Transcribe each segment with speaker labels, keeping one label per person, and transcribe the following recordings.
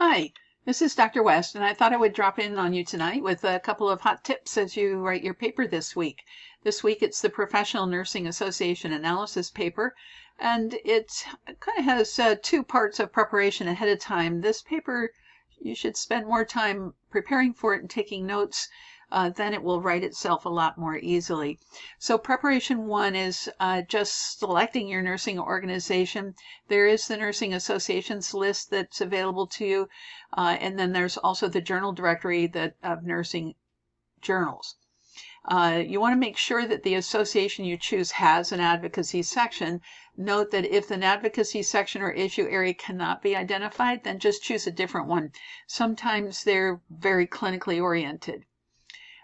Speaker 1: Hi, this is Dr. West, and I thought I would drop in on you tonight with a couple of hot tips as you write your paper this week. This week it's the Professional Nursing Association analysis paper, and it kind of has two parts of preparation ahead of time. This paper, you should spend more time preparing for it and taking notes. Then it will write itself a lot more easily. So preparation one is just selecting your nursing organization. There is the nursing associations list that's available to you, and then there's also the journal directory of nursing journals. You want to make sure that the association you choose has an advocacy section. Note that if an advocacy section or issue area cannot be identified, then just choose a different one. Sometimes they're very clinically oriented.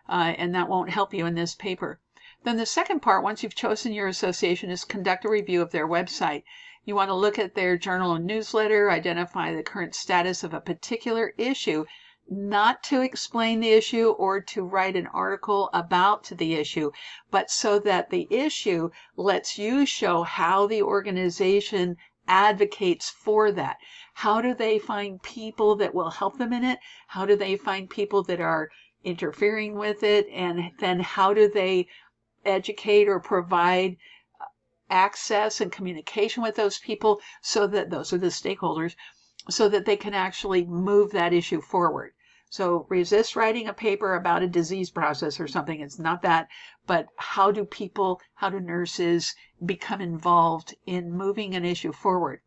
Speaker 1: And that won't help you in this paper. Then the second part, once you've chosen your association, is conduct a review of their website. You want to look at their journal and newsletter, identify the current status of a particular issue, not to explain the issue or to write an article about the issue, but so that the issue lets you show how the organization advocates for that. How do they find people that will help them in it? How do they find people that are interfering with it, and then how do they educate or provide access and communication with those people, so that those are the stakeholders, so that they can actually move that issue forward. So resist writing a paper about a disease process or something. It's not that, but how do nurses become involved in moving an issue forward?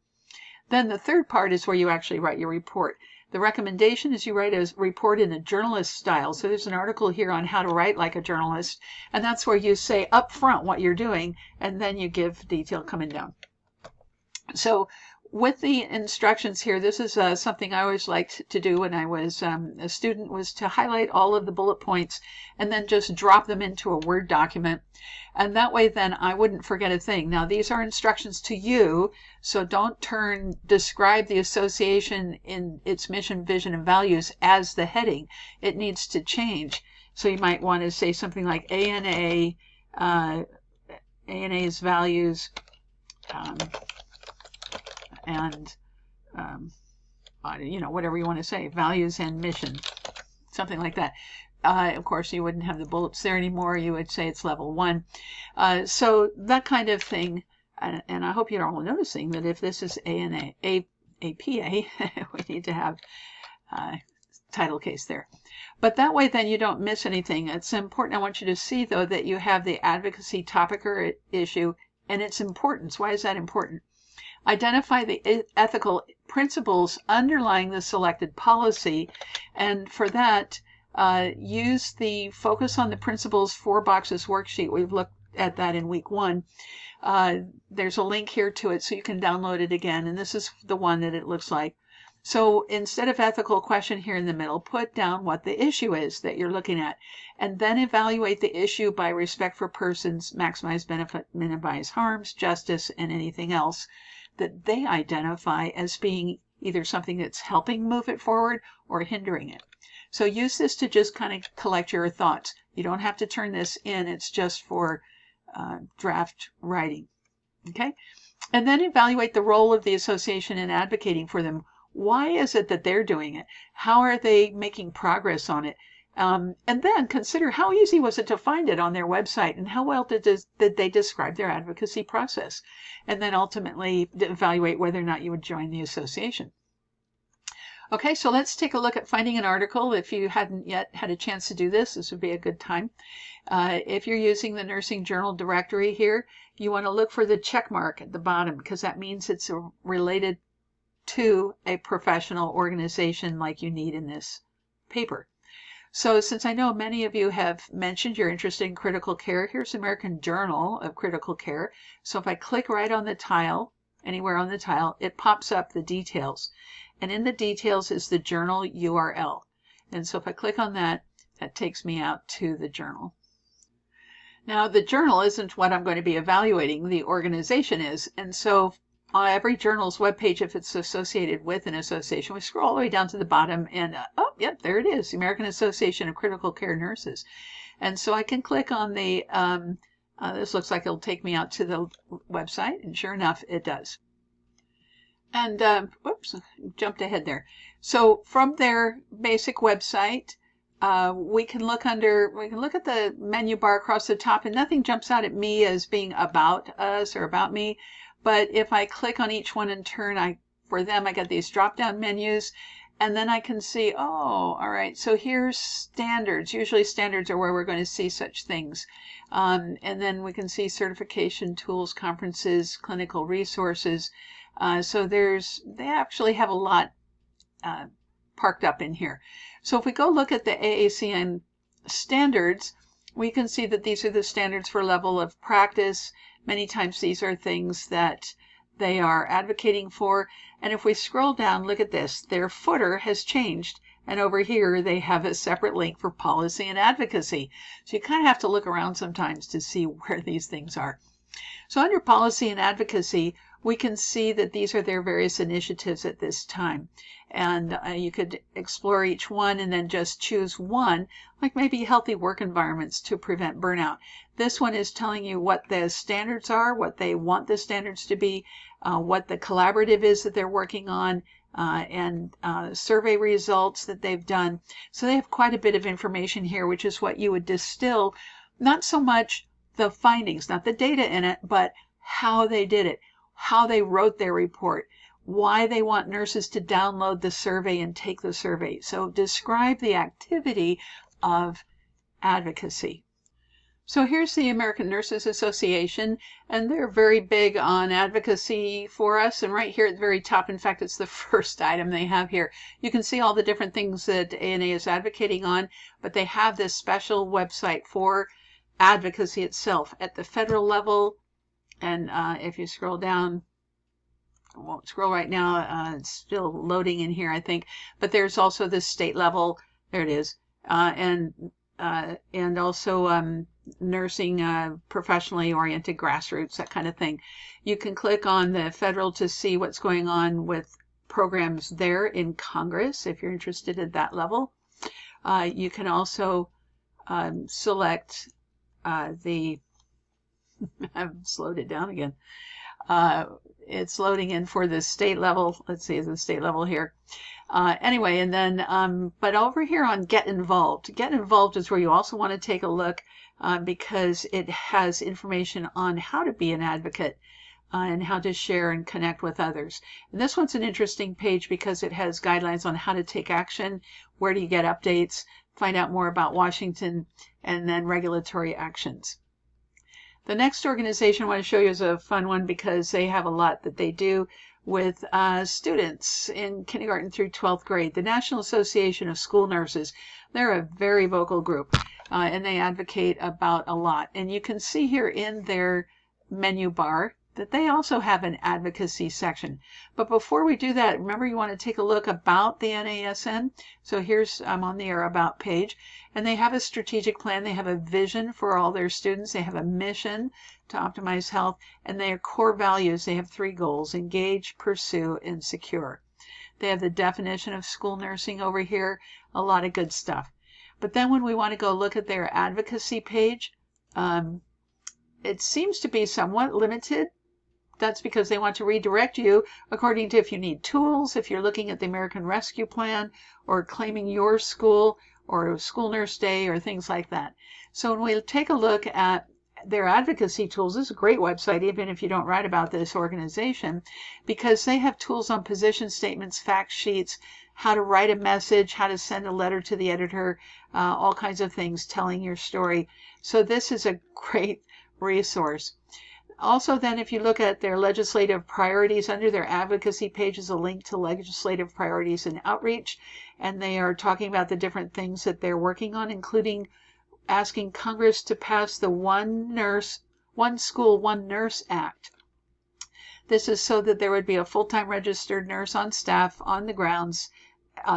Speaker 1: Then the third part is where you actually write your report. The recommendation is you write a report in a journalist style. So there's an article here on how to write like a journalist, and that's where you say up front what you're doing, and then you give detail coming down. So with the instructions here, this is something I always liked to do when I was a student, was to highlight all of the bullet points and then just drop them into a Word document. And that way then I wouldn't forget a thing. Now these are instructions to you, so don't describe the association in its mission, vision, and values as the heading. It needs to change. So you might want to say something like ANA's values, and whatever you want to say, values and mission, something like that. Of course, you wouldn't have the bullets there anymore. You would say it's level 1. So that kind of thing. And I hope you're all noticing that if this is APA, we need to have title case there. But that way then you don't miss anything. It's important. I want you to see, though, that you have the advocacy topic or issue and its importance. Why is that important? Identify the ethical principles underlying the selected policy, and for that, use the Focus on the Principles 4 Boxes worksheet. We've looked at that in week 1. There's a link here to it so you can download it again, and this is the one that it looks like. So instead of ethical question here in the middle, put down what the issue is that you're looking at, and then evaluate the issue by respect for persons, maximize benefit, minimize harms, justice, and anything else that they identify as being either something that's helping move it forward or hindering it. So use this to just kind of collect your thoughts. You don't have to turn this in. It's just for draft writing. Okay? And then evaluate the role of the association in advocating for them. Why is it that they're doing it? How are they making progress on it? And then consider, how easy was it to find it on their website, and how well did they describe their advocacy process? And then ultimately evaluate whether or not you would join the association. Okay, so let's take a look at finding an article. If you hadn't yet had a chance to do this, this would be a good time. If you're using the Nursing Journal Directory here, you want to look for the check mark at the bottom, because that means it's related to a professional organization like you need in this paper. So since I know many of you have mentioned you're interested in critical care, here's the American Journal of Critical Care. So if I click right on the tile, anywhere on the tile, it pops up the details. And in the details is the journal URL. And so if I click on that, that takes me out to the journal. Now the journal isn't what I'm going to be evaluating, the organization is. And so on every journal's webpage, if it's associated with an association, we scroll all the way down to the bottom and, oh, yep, there it is, the American Association of Critical Care Nurses. And so I can click on the, this looks like it'll take me out to the website, and sure enough, it does. And whoops, jumped ahead there. So from their basic website, we can look at the menu bar across the top, and nothing jumps out at me as being about us or about me. But if I click on each one in turn, for them, I get these drop-down menus, and then I can see, oh, all right, so here's standards. Usually standards are where we're going to see such things. And then we can see certification tools, conferences, clinical resources. So they actually have a lot parked up in here. So if we go look at the AACN standards, we can see that these are the standards for level of practice. Many times these are things that they are advocating for. And if we scroll down, look at this. Their footer has changed. And over here, they have a separate link for policy and advocacy. So you kind of have to look around sometimes to see where these things are. So under policy and advocacy, we can see that these are their various initiatives at this time. And you could explore each one and then just choose one, like maybe healthy work environments to prevent burnout. This one is telling you what the standards are, what they want the standards to be, what the collaborative is that they're working on, and survey results that they've done. So they have quite a bit of information here, which is what you would distill, not so much the findings, not the data in it, but how they did it, how they wrote their report, why they want nurses to download the survey and take the survey. So describe the activity of advocacy. So here's the American Nurses Association, and they're very big on advocacy for us. And right here at the very top, in fact, it's the first item they have here. You can see all the different things that ANA is advocating on, but they have this special website for advocacy itself at the federal level. And if you scroll down, I won't scroll right now, it's still loading in here, I think, but there's also the state level, there it is, and also nursing, professionally oriented grassroots, that kind of thing. You can click on the federal to see what's going on with programs there in Congress if you're interested at that level. You can also select the I've slowed it down again. It's loading in for the state level. Let's see, the state level here. Anyway, and then, but over here on Get Involved. Get Involved is where you also want to take a look because it has information on how to be an advocate and how to share and connect with others. And this one's an interesting page because it has guidelines on how to take action, where do you get updates, find out more about Washington, and then regulatory actions. The next organization I want to show you is a fun one because they have a lot that they do with students in kindergarten through 12th grade. The National Association of School Nurses. They're a very vocal group and they advocate about a lot. And you can see here in their menu bar that they also have an advocacy section. But before we do that, remember you want to take a look about the NASN. So here's, I'm on their About page, and they have a strategic plan. They have a vision for all their students. They have a mission to optimize health, and their core values, they have 3 goals: engage, pursue, and secure. They have the definition of school nursing over here, a lot of good stuff. But then when we want to go look at their advocacy page, it seems to be somewhat limited. That's because they want to redirect you according to if you need tools, if you're looking at the American Rescue Plan, or claiming your school, or School Nurse Day, or things like that. So when we take a look at their advocacy tools, this is a great website, even if you don't write about this organization, because they have tools on position statements, fact sheets, how to write a message, how to send a letter to the editor, all kinds of things telling your story. So this is a great resource. Also then, if you look at their legislative priorities, under their advocacy page is a link to legislative priorities and outreach, and they are talking about the different things that they're working on, including asking Congress to pass the One School, One Nurse Act. This is so that there would be a full-time registered nurse on staff on the grounds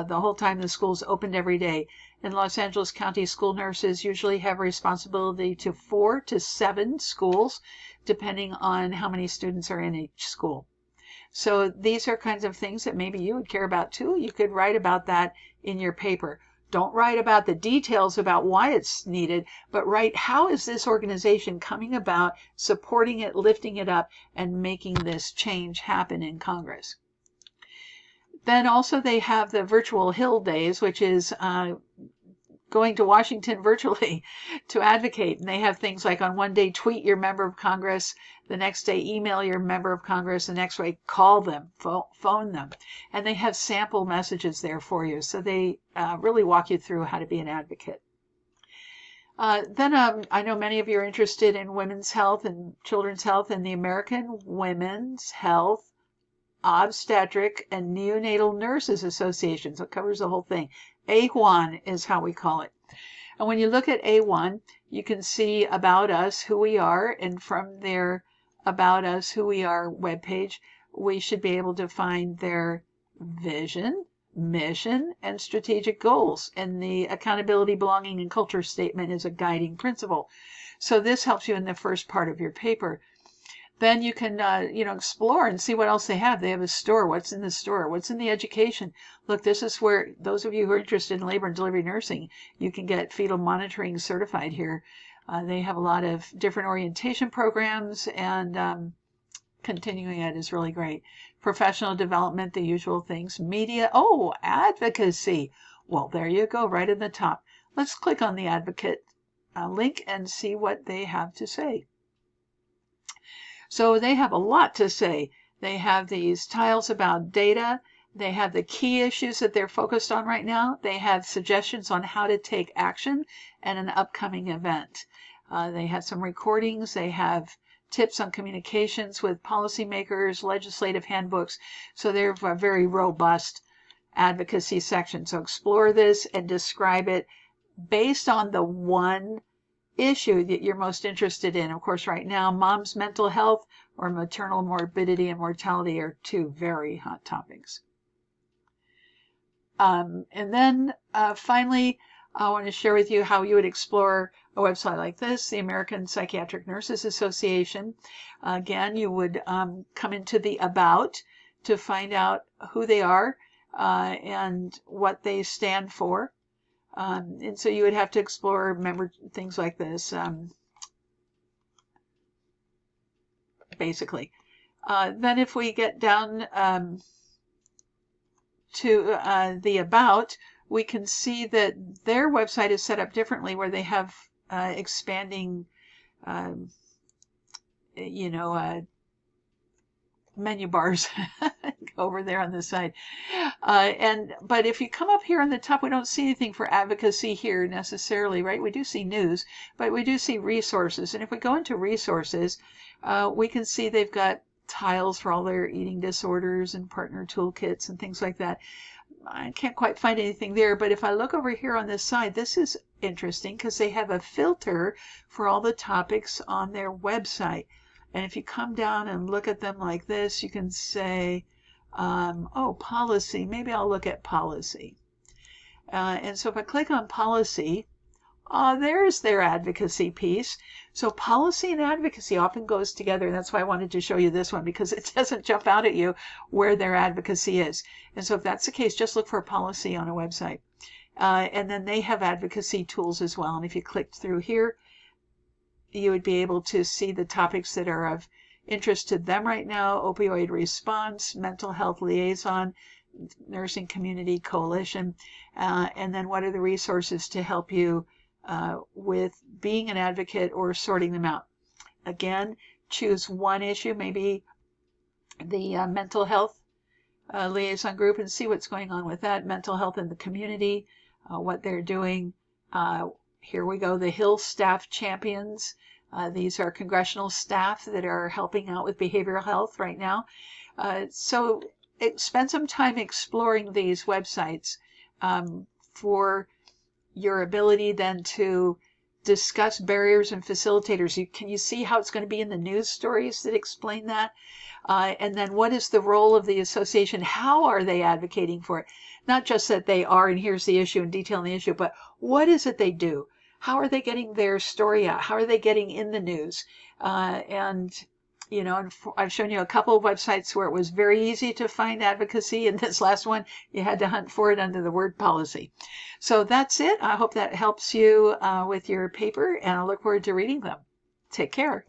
Speaker 1: the whole time the school's opened every day. In Los Angeles County, school nurses usually have responsibility to 4 to 7 schools, depending on how many students are in each school. So these are kinds of things that maybe you would care about too. You could write about that in your paper. Don't write about the details about why it's needed, but write how is this organization coming about, supporting it, lifting it up, and making this change happen in Congress. Then also they have the virtual Hill Days, which is going to Washington virtually to advocate. And they have things like on one day, tweet your member of Congress, the next day, email your member of Congress, the next day, call them, phone them. And they have sample messages there for you. So they really walk you through how to be an advocate. Then I know many of you are interested in women's health and children's health, and the American Women's Health Obstetric and Neonatal Nurses Association. So it covers the whole thing. A1 is how we call it. And when you look at A1, you can see About Us, who we are, and from their About Us, who we are webpage, we should be able to find their vision, mission, and strategic goals. And the accountability, belonging, and culture statement is a guiding principle. So this helps you in the first part of your paper. Then you can, explore and see what else they have. They have a store. What's in the store? What's in the education? Look, this is where those of you who are interested in labor and delivery nursing, you can get fetal monitoring certified here. They have a lot of different orientation programs, and continuing ed is really great. Professional development, the usual things. Media, advocacy. Well, there you go, right in the top. Let's click on the advocate link and see what they have to say. So they have a lot to say. They have these tiles about data. They have the key issues that they're focused on right now. They have suggestions on how to take action and an upcoming event. They have some recordings. They have tips on communications with policymakers, legislative handbooks. So they're a very robust advocacy section. So explore this and describe it based on the one issue that you're most interested in. Of course, right now, mom's mental health or maternal morbidity and mortality are two very hot topics. And then finally, I want to share with you how you would explore a website like this, the American Psychiatric Nurses Association. Again, you would come into the About to find out who they are and what they stand for. And so you would have to explore, remember, things like this, basically. Then if we get down to the About, we can see that their website is set up differently, where they have expanding, menu bars over there on the side. But if you come up here on the top, we don't see anything for advocacy here necessarily, right? We do see news, but we do see resources. And if we go into resources, we can see they've got tiles for all their eating disorders and partner toolkits and things like that. I can't quite find anything there, but if I look over here on this side, this is interesting because they have a filter for all the topics on their website. And if you come down and look at them like this, you can say, policy. Maybe I'll look at policy. And so if I click on policy, there's their advocacy piece. So policy and advocacy often goes together. And that's why I wanted to show you this one, because it doesn't jump out at you where their advocacy is. And so if that's the case, just look for policy on a website. And then they have advocacy tools as well. And if you clicked through here, you would be able to see the topics that are of interest to them right now: opioid response, mental health liaison, nursing community coalition, and then what are the resources to help you with being an advocate or sorting them out. Again, choose one issue, maybe the mental health liaison group, and see what's going on with that. Mental health in the community, what they're doing. Here we go, the Hill Staff Champions. These are congressional staff that are helping out with behavioral health right now. So spend some time exploring these websites for your ability then to discuss barriers and facilitators. Can you see how it's going to be in the news stories that explain that? And then what is the role of the association? How are they advocating for it? Not just that they are, and here's the issue and detailing the issue, but what is it they do? How are they getting their story out? How are they getting in the news? And I've shown you a couple of websites where it was very easy to find advocacy. And this last one, you had to hunt for it under the word policy. So that's it. I hope that helps you with your paper, and I look forward to reading them. Take care.